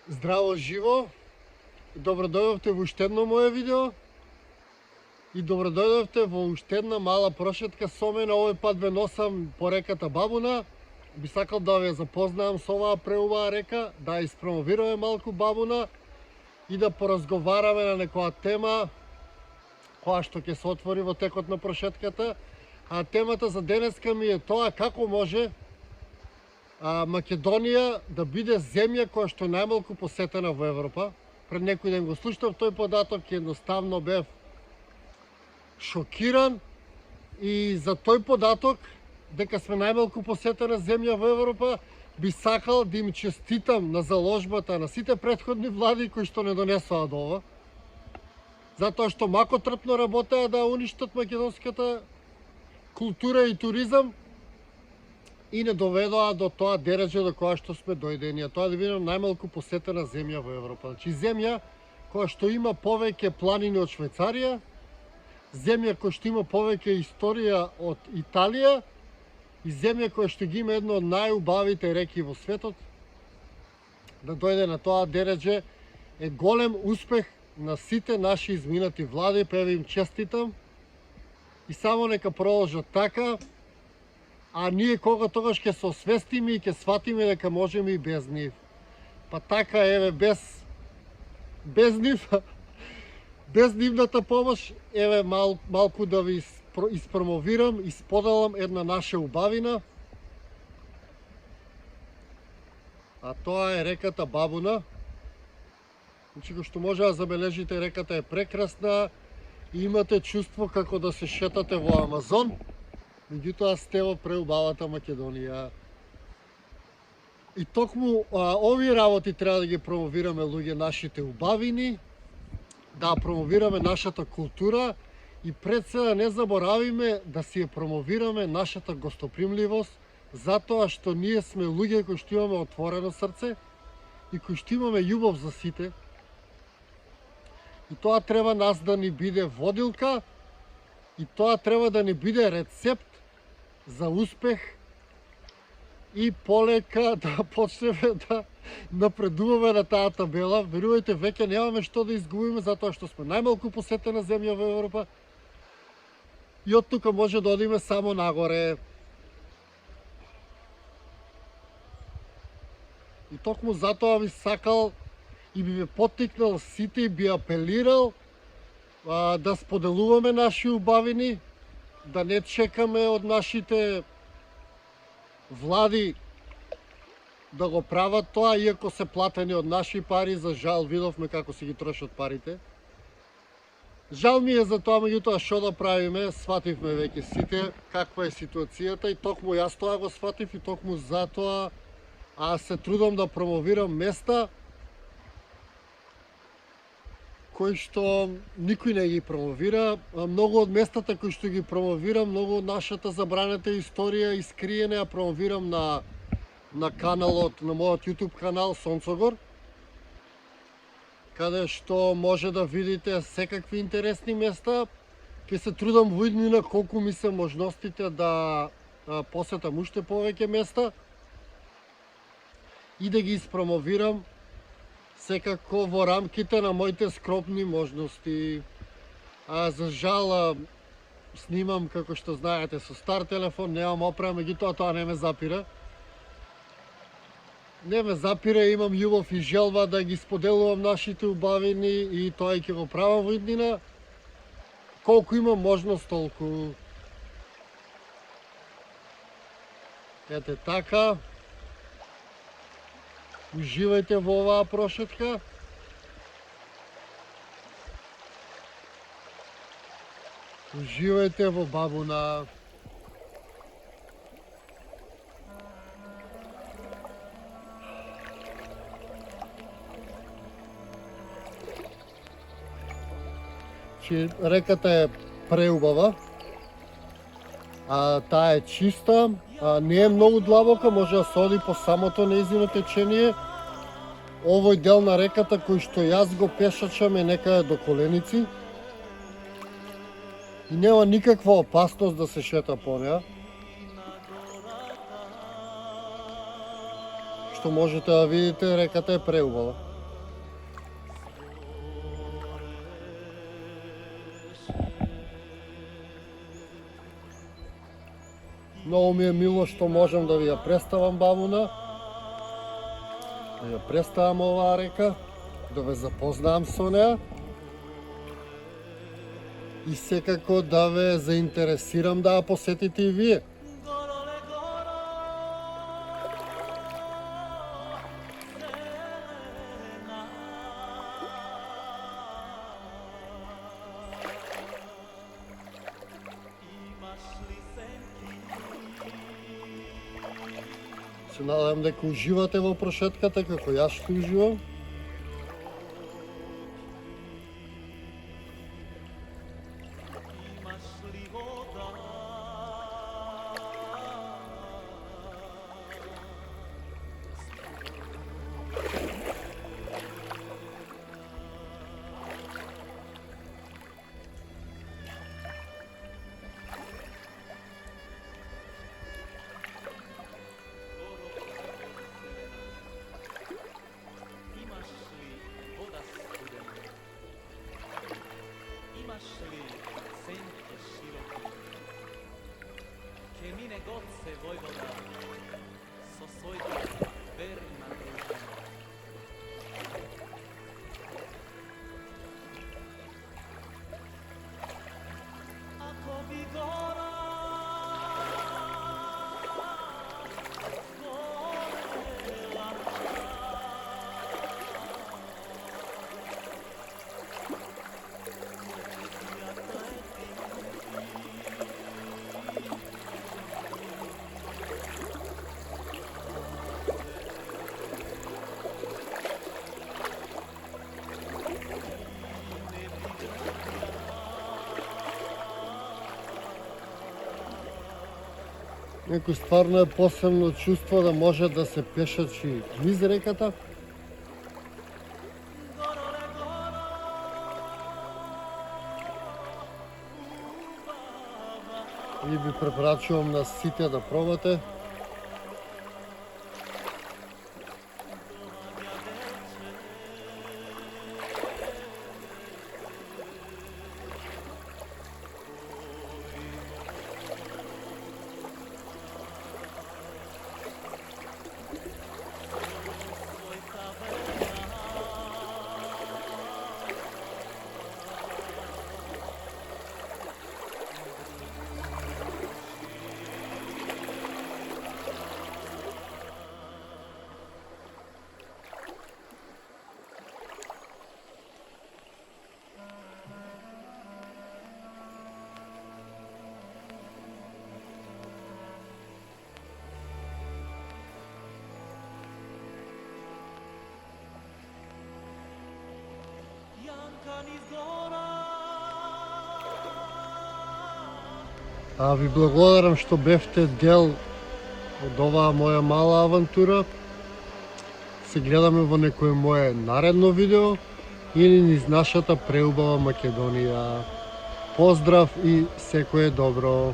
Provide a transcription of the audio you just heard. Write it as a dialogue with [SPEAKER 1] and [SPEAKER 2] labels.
[SPEAKER 1] Здраво живо! Добро дојдовте во уште едно мое видео и добро дојдовте во уште една мала прошетка со мене. Овој пат ве носам по реката Бабуна. Би сакал да ве запознаам со оваа преубава река, да испромовираме малку Бабуна и да поразговараме на некоја тема која што ќе се отвори во текот на прошетката. А темата за денеска ми е тоа како може Македонија да биде земја која што е најмалку посетена во Европа. Пред некој ден го слушнав тој податок и едноставно бев шокиран и за тој податок дека сме најмалку посетена земја во Европа би сакал да им честитам на заложбата на сите претходни влади кои што не донесоа до ова. Затоа што мако трпно работеа да уништат македонската култура и туризам и не доведоа до тоа дереже до која што сме дојдени, а тоа да бидеме најмалку посетена земја во Европа. Значи земја која што има повеќе планини од Швајцарија, земја која што има повеќе историја од Италија и земја која што ги има едно од најубавите реки во светот. Да дојде на тоа дереже е голем успех на сите наши изминати влади, па им честитам и само нека продолжат така. А ние кога тогаш ќе се освестиме и ќе сватиме дека можеме и без нив. Па така еве без нив, без нивната помош, еве малку да ви испромовирам и споделам една наша убавина. А тоа е реката Бабуна. Значи, кој што може да забележите, реката е прекрасна и имате чувство како да се шетате во Амазон. Меѓутоа сте во преубавата Македонија. И токму овие работи треба да ги промовираме, луѓе, нашите убавини, да промовираме нашата култура и пред се да не заборавиме да си ја промовираме нашата гостопримливост, затоа што ние сме луѓе кои што имаме отворено срце и кои што имаме љубов за сите. И тоа треба нас да ни биде водилка и тоа треба да ни биде рецепт за успех и полека да почнеме да напредуваме на таа табела. Верувајте, веќе немаме што да изгубиме затоа што сме најмалку посетена земја во Европа и од тука може да одиме само нагоре. И токму затоа би сакал и би ве поттикнал сите и би апелирал да споделуваме наши убавини, да не чекаме од нашите влади да го прават тоа, иако се платени од наши пари. За жал видовме како се ги трошат парите. Жал ми е за тоа, меѓутоа што да правиме, свативме веќе сите каква е ситуацијата и токму јас тоа го сватив и токму затоа се трудам да промовирам места кои што никој не ги промовира. Многу од местата кои што ги промовирам, многу од нашата забранета историја и скриене ја промовирам на каналот, на мојот YouTube канал Сонцогор, каде што може да видите секакви интересни места. Ќе се трудам во иднина колку ми се можностите да посетам уште повеќе места и да ги испромовирам секако во рамките на моите скромни можности. За жал снимам, како што знаете, со стар телефон, немам опрема, меѓутоа тоа не ме запира. Не ме запира, имам љубов и желба да ги споделувам нашите убавини и тоа и ќе го правам во иднина. Колку имам можност, толку. Ете така. Уживајте во оваа прошетка. Уживајте во Бабуна. Реката е преубава. Таа е чиста, не е многу длабока, може да се оди по самото нејзино течение. Овој дел на реката кој што јас го пешачам е некаде до коленици и нема никаква опасност да се шета по неа. Што можете да видите, реката е преубава. Многу ми е мило што можам да ви ја представам бабуна, да ја представам оваа река, да ве запознаам со неа и секако да ве заинтересирам да ја посетите и вие. Се надевам дека уживате во прошетката како јас што уживам. Некој стварно е посебно чувство да може да се пешачи низ реката. И ви препорачувам на сите да пробате. Ви благодарам што бевте дел од оваа моја мала авантура. Се гледаме во некое мое наредно видео или низ нашата преубава Македонија. Поздрав и секое добро!